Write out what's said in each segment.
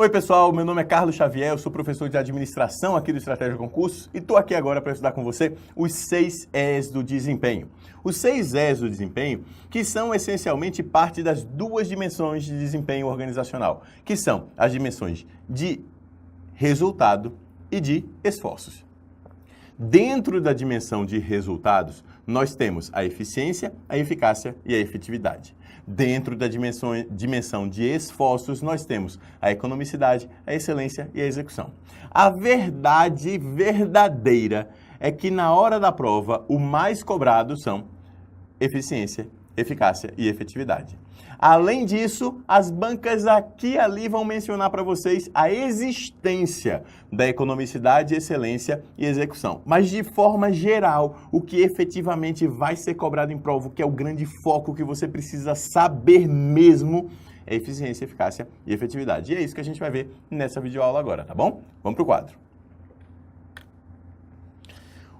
Oi pessoal, meu nome é Carlos Xavier, eu sou professor de administração aqui do Estratégia Concursos e estou aqui agora para estudar com você os 6 Es do desempenho. Os 6 Es do desempenho, que são essencialmente parte das duas dimensões de desempenho organizacional, que são as dimensões de resultado e de esforços. Dentro da dimensão de resultados, nós temos a eficiência, a eficácia e a efetividade. Dentro da dimensão de esforços, nós temos a economicidade, a excelência e a execução. A verdade verdadeira é que na hora da prova, o mais cobrado são eficiência, eficácia e efetividade. Além disso, as bancas aqui e ali vão mencionar para vocês a existência da economicidade, excelência e execução. Mas de forma geral, o que efetivamente vai ser cobrado em prova, o que é o grande foco que você precisa saber mesmo, é eficiência, eficácia e efetividade. E é isso que a gente vai ver nessa videoaula agora, tá bom? Vamos para o quadro.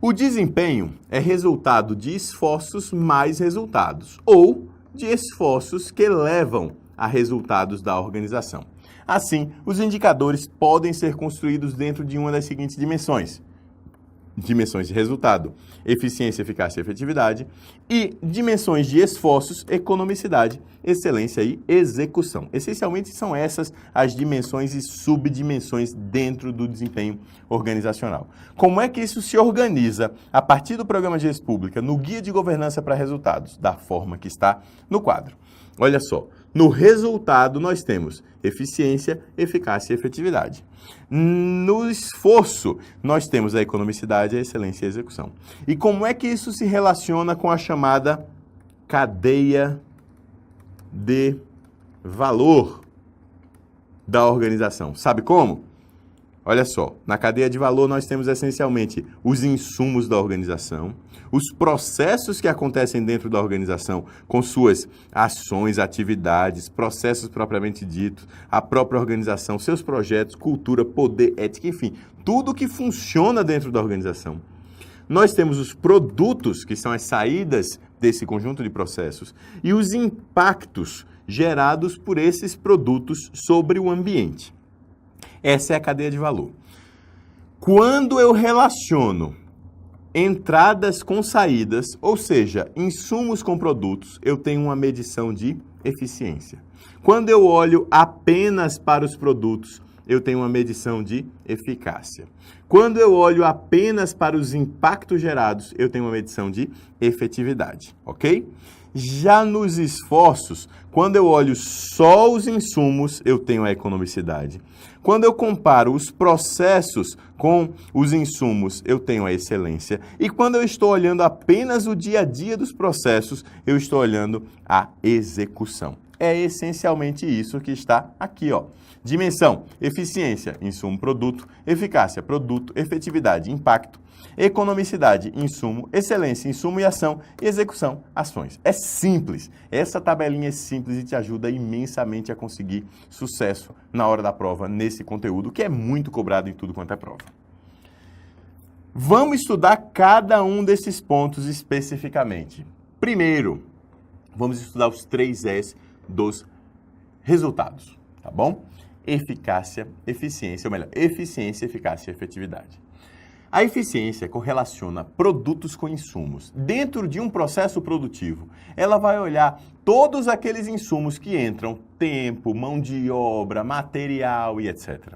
O desempenho é resultado de esforços mais resultados, ou de esforços que levam a resultados da organização. Assim, os indicadores podem ser construídos dentro de uma das seguintes dimensões. Dimensões de resultado, eficiência, eficácia e efetividade, e dimensões de esforços, economicidade, excelência e execução. Essencialmente são essas as dimensões e subdimensões dentro do desempenho organizacional. Como é que isso se organiza a partir do Programa de Gestão Pública no Guia de Governança para Resultados, da forma que está no quadro? Olha só, no resultado nós temos eficiência, eficácia e efetividade. No esforço, nós temos a economicidade, a excelência e a execução. E como é que isso se relaciona com a chamada cadeia de valor da organização? Sabe como? Olha só, na cadeia de valor nós temos essencialmente os insumos da organização, os processos que acontecem dentro da organização com suas ações, atividades, processos propriamente ditos, a própria organização, seus projetos, cultura, poder, ética, enfim, tudo que funciona dentro da organização. Nós temos os produtos, que são as saídas desse conjunto de processos, e os impactos gerados por esses produtos sobre o ambiente. Essa é a cadeia de valor. Quando eu relaciono entradas com saídas, ou seja, insumos com produtos, eu tenho uma medição de eficiência. Quando eu olho apenas para os produtos, eu tenho uma medição de eficácia. Quando eu olho apenas para os impactos gerados, eu tenho uma medição de efetividade, ok? Já nos esforços, quando eu olho só os insumos, eu tenho a economicidade. Quando eu comparo os processos com os insumos, eu tenho a excelência. E quando eu estou olhando apenas o dia a dia dos processos, eu estou olhando a execução. É essencialmente isso que está aqui, ó. Dimensão, eficiência, insumo, produto, eficácia, produto, efetividade, impacto, economicidade, insumo, excelência, insumo e ação, e execução, ações. É simples. Essa tabelinha é simples e te ajuda imensamente a conseguir sucesso na hora da prova nesse conteúdo, que é muito cobrado em tudo quanto é prova. Vamos estudar cada um desses pontos especificamente. Primeiro, vamos estudar os 3 Es dos resultados, tá bom? Eficácia, eficiência, ou melhor, eficiência, eficácia e efetividade. A eficiência correlaciona produtos com insumos. Dentro de um processo produtivo, ela vai olhar todos aqueles insumos que entram, tempo, mão de obra, material e etc.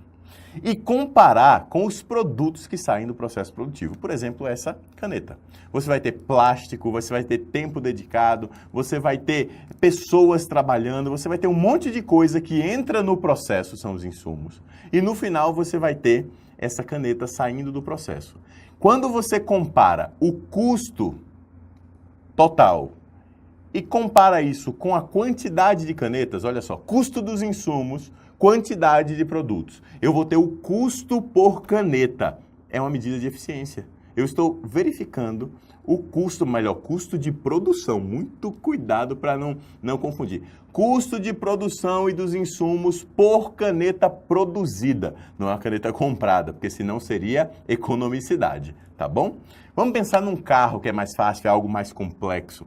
E comparar com os produtos que saem do processo produtivo. Por exemplo, essa caneta. Você vai ter plástico, você vai ter tempo dedicado, você vai ter pessoas trabalhando, você vai ter um monte de coisa que entra no processo, são os insumos. E no final você vai ter essa caneta saindo do processo. Quando você compara o custo total e compara isso com a quantidade de canetas, olha só, custo dos insumos, quantidade de produtos. Eu vou ter o custo por caneta. É uma medida de eficiência. Eu estou verificando o custo, melhor, custo de produção. Muito cuidado para não confundir. Custo de produção e dos insumos por caneta produzida. Não é uma caneta comprada, porque senão seria economicidade, tá bom? Vamos pensar num carro que é mais fácil, é algo mais complexo.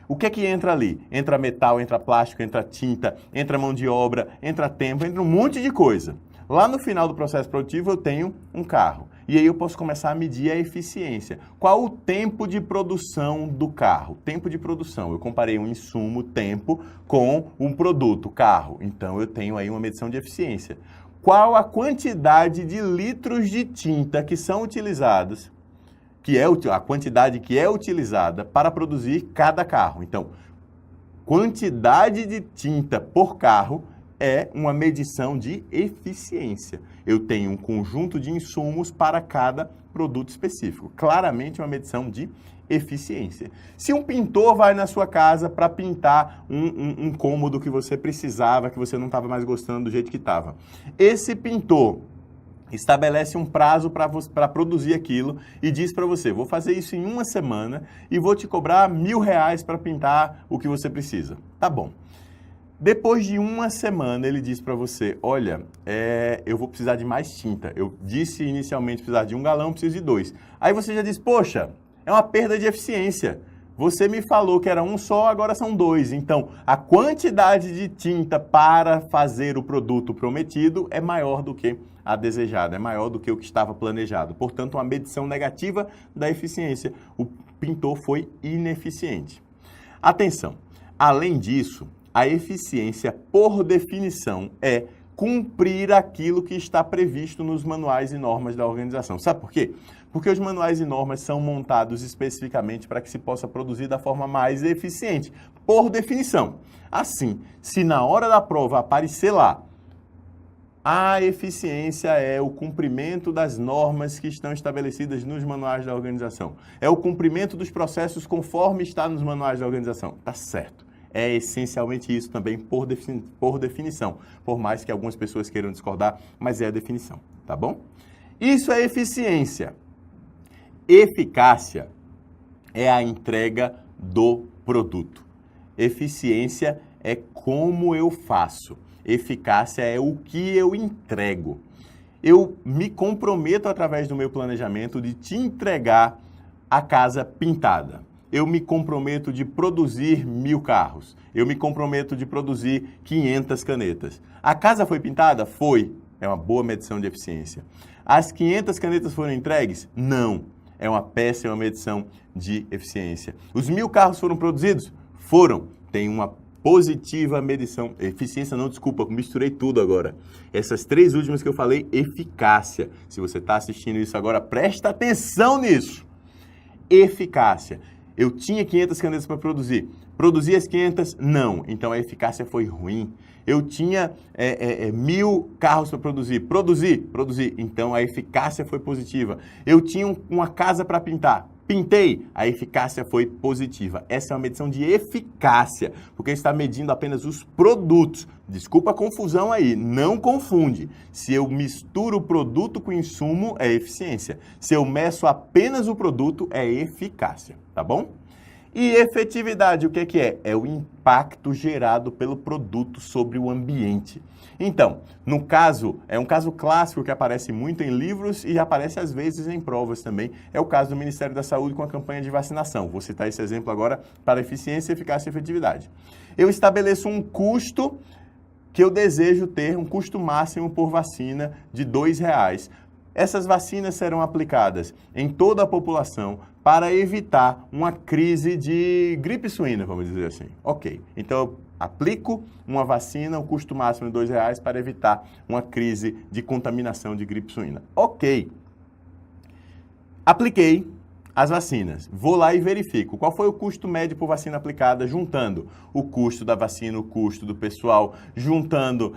O que é que entra ali? Entra metal, entra plástico, entra tinta, entra mão de obra, entra tempo, entra um monte de coisa. Lá no final do processo produtivo eu tenho um carro. E aí eu posso começar a medir a eficiência. Qual o tempo de produção do carro? Tempo de produção. Eu comparei um insumo, tempo, com um produto, carro. Então eu tenho aí uma medição de eficiência. Qual a quantidade de litros de tinta que são utilizados, a quantidade que é utilizada para produzir cada carro? Então, quantidade de tinta por carro é uma medição de eficiência. Eu tenho um conjunto de insumos para cada produto específico. Claramente uma medição de eficiência. Se um pintor vai na sua casa para pintar um cômodo que você precisava, que você não estava mais gostando do jeito que estava, esse pintor estabelece um prazo para produzir aquilo e diz para você, vou fazer isso em uma semana e vou te cobrar R$1.000 para pintar o que você precisa. Tá bom. Depois de uma semana, ele diz para você, olha, eu vou precisar de mais tinta. Eu disse inicialmente precisar de 1 galão, preciso de 2. Aí você já diz, poxa, é uma perda de eficiência. Você me falou que era um só, agora são 2. Então, a quantidade de tinta para fazer o produto prometido é maior do que a desejada, é maior do que o que estava planejado. Portanto, uma medição negativa da eficiência. O pintor foi ineficiente. Atenção, além disso, a eficiência, por definição, é cumprir aquilo que está previsto nos manuais e normas da organização. Sabe por quê? Porque os manuais e normas são montados especificamente para que se possa produzir da forma mais eficiente, por definição. Assim, se na hora da prova aparecer lá, a eficiência é o cumprimento das normas que estão estabelecidas nos manuais da organização. É o cumprimento dos processos conforme está nos manuais da organização. Tá certo. É essencialmente isso também por definição. Por mais que algumas pessoas queiram discordar, mas é a definição, tá bom? Isso é eficiência. Eficácia é a entrega do produto. Eficiência é como eu faço. Eficácia é o que eu entrego. Eu me comprometo através do meu planejamento de te entregar a casa pintada. Eu me comprometo de produzir 1.000 carros. Eu me comprometo de produzir 500 canetas. A casa foi pintada? Foi. É uma boa medição de eficiência. As 500 canetas foram entregues? Não. É uma péssima medição de eficiência. Os 1.000 carros foram produzidos? Foram. Tem uma positiva medição, eficiência não, desculpa, misturei tudo agora. Essas 3 últimas que eu falei, eficácia. Se você está assistindo isso agora, presta atenção nisso. Eficácia. Eu tinha 500 canetas para produzir. Produzi as 500? Não. Então a eficácia foi ruim. Eu tinha 1.000 carros para produzir. Produzi. Então a eficácia foi positiva. Eu tinha uma casa para pintar. Pintei, a eficácia foi positiva. Essa é uma medição de eficácia, porque está medindo apenas os produtos. Desculpa a confusão aí, não confunde. Se eu misturo o produto com o insumo, é eficiência. Se eu meço apenas o produto, é eficácia, tá bom? E efetividade, o que é? É o impacto gerado pelo produto sobre o ambiente. Então, no caso, é um caso clássico que aparece muito em livros e aparece às vezes em provas também. É o caso do Ministério da Saúde com a campanha de vacinação. Vou citar esse exemplo agora para eficiência, eficácia e efetividade. Eu estabeleço um custo que eu desejo ter, um custo máximo por vacina de R$2. Essas vacinas serão aplicadas em toda a população para evitar uma crise de gripe suína, vamos dizer assim. Ok, então eu aplico uma vacina, o custo máximo de R$2 para evitar uma crise de contaminação de gripe suína. Ok, apliquei as vacinas. Vou lá e verifico qual foi o custo médio por vacina aplicada, juntando o custo da vacina, o custo do pessoal, juntando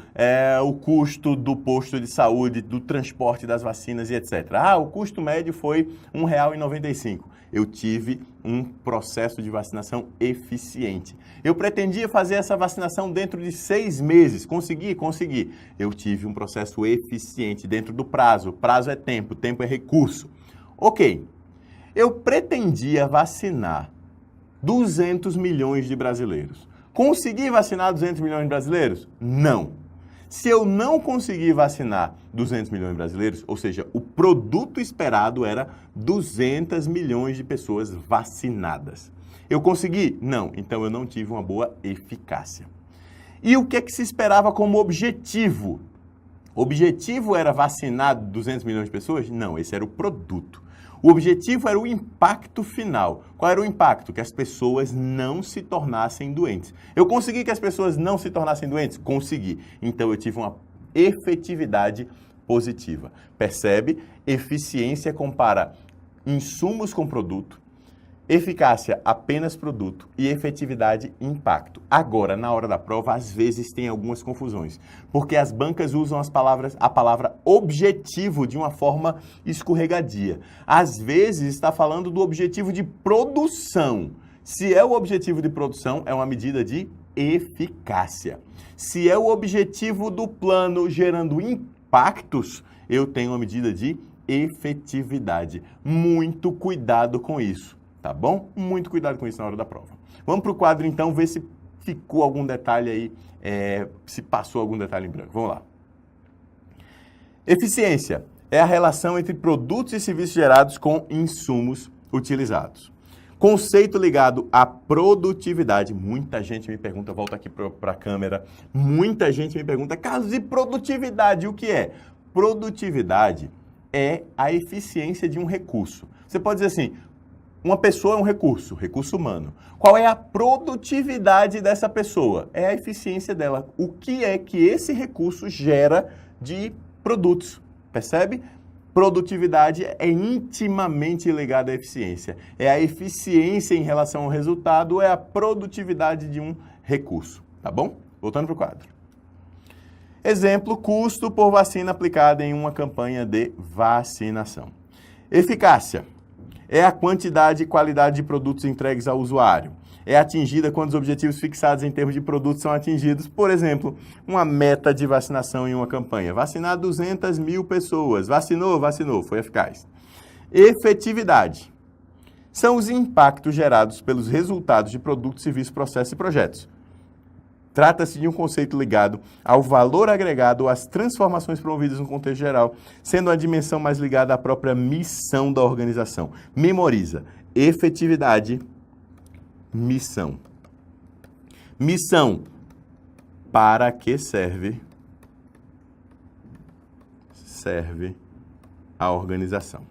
o custo do posto de saúde, do transporte das vacinas e etc. Ah, o custo médio foi R$1,95. Eu tive um processo de vacinação eficiente. Eu pretendia fazer essa vacinação dentro de 6 meses. Consegui. Eu tive um processo eficiente dentro do prazo. Prazo é tempo é recurso. Ok. Eu pretendia vacinar 200 milhões de brasileiros. Consegui vacinar 200 milhões de brasileiros? Não. Se eu não conseguir vacinar 200 milhões de brasileiros, ou seja, o produto esperado era 200 milhões de pessoas vacinadas. Eu consegui? Não. Então eu não tive uma boa eficácia. E o que é que se esperava como objetivo? O objetivo era vacinar 200 milhões de pessoas? Não, esse era o produto. O objetivo era o impacto final. Qual era o impacto? Que as pessoas não se tornassem doentes. Eu consegui que as pessoas não se tornassem doentes? Consegui. Então eu tive uma efetividade positiva. Percebe? Eficiência compara insumos com produto, eficácia apenas produto e efetividade impacto. Agora, na hora da prova, às vezes tem algumas confusões, porque as bancas usam a palavra objetivo de uma forma escorregadia. Às vezes está falando do objetivo de produção. Se é o objetivo de produção, é uma medida de eficácia. Se é o objetivo do plano gerando impactos, eu tenho uma medida de efetividade. Muito cuidado com isso. Tá bom? Muito cuidado com isso na hora da prova. Vamos para o quadro, então, ver se ficou algum detalhe aí, se passou algum detalhe em branco. Vamos lá. Eficiência é a relação entre produtos e serviços gerados com insumos utilizados. Conceito ligado à produtividade. Muita gente me pergunta, volta aqui para a câmera, muita gente me pergunta, Carlos, e produtividade, o que é? Produtividade é a eficiência de um recurso. Você pode dizer assim, uma pessoa é um recurso humano. Qual é a produtividade dessa pessoa? É a eficiência dela. O que é que esse recurso gera de produtos? Percebe? Produtividade é intimamente ligada à eficiência. É a eficiência em relação ao resultado, é a produtividade de um recurso. Tá bom? Voltando para o quadro. Exemplo, custo por vacina aplicada em uma campanha de vacinação. Eficácia é a quantidade e qualidade de produtos entregues ao usuário. É atingida quando os objetivos fixados em termos de produtos são atingidos. Por exemplo, uma meta de vacinação em uma campanha. Vacinar 200 mil pessoas. Vacinou, foi eficaz. Efetividade são os impactos gerados pelos resultados de produtos, serviços, processos e projetos. Trata-se de um conceito ligado ao valor agregado às transformações promovidas no contexto geral, sendo a dimensão mais ligada à própria missão da organização. Memoriza. Efetividade, missão. Missão. Para que serve? Serve a organização.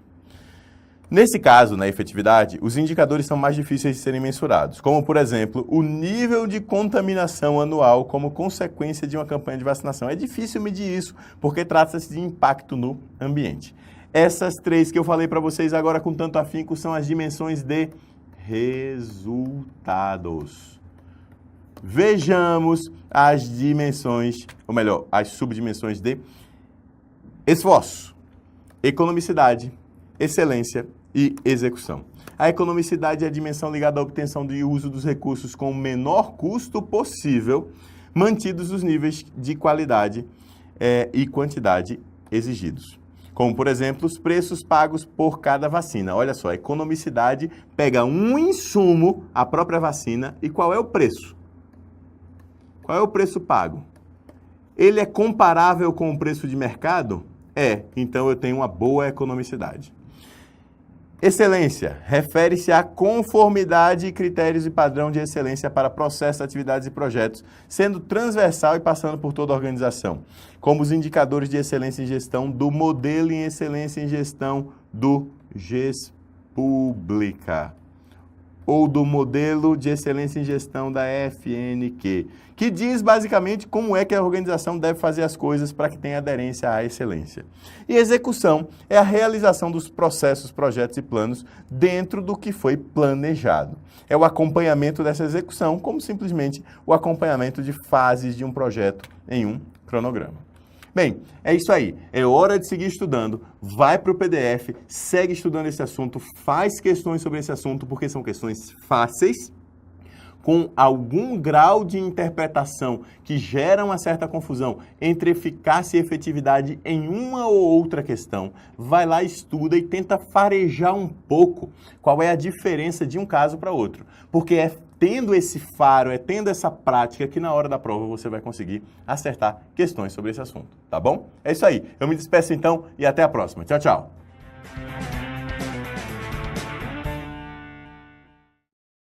Nesse caso, na efetividade, os indicadores são mais difíceis de serem mensurados, como, por exemplo, o nível de contaminação anual como consequência de uma campanha de vacinação. É difícil medir isso, porque trata-se de impacto no ambiente. Essas três que eu falei para vocês agora com tanto afinco são as dimensões de resultados. Vejamos as dimensões, ou melhor, as subdimensões de esforço, economicidade, excelência e execução. A economicidade é a dimensão ligada à obtenção e uso dos recursos com o menor custo possível, mantidos os níveis de qualidade e quantidade exigidos. Como, por exemplo, os preços pagos por cada vacina. Olha só, a economicidade pega um insumo, a própria vacina, e qual é o preço? Qual é o preço pago? Ele é comparável com o preço de mercado? É, então eu tenho uma boa economicidade. Excelência refere-se à conformidade e critérios e padrão de excelência para processos, atividades e projetos, sendo transversal e passando por toda a organização, como os indicadores de excelência em gestão do modelo em excelência em gestão do GESPública, ou do modelo de excelência em gestão da FNQ, que diz basicamente como é que a organização deve fazer as coisas para que tenha aderência à excelência. E execução é a realização dos processos, projetos e planos dentro do que foi planejado. É o acompanhamento dessa execução, como simplesmente o acompanhamento de fases de um projeto em um cronograma. Bem, é isso aí. É hora de seguir estudando. Vai para o PDF, segue estudando esse assunto, faz questões sobre esse assunto, porque são questões fáceis, com algum grau de interpretação que gera uma certa confusão entre eficácia e efetividade em uma ou outra questão. Vai lá, estuda e tenta farejar um pouco qual é a diferença de um caso para outro. Porque é tendo esse faro, é tendo essa prática que na hora da prova você vai conseguir acertar questões sobre esse assunto, tá bom? É isso aí. Eu me despeço então e até a próxima. Tchau, tchau.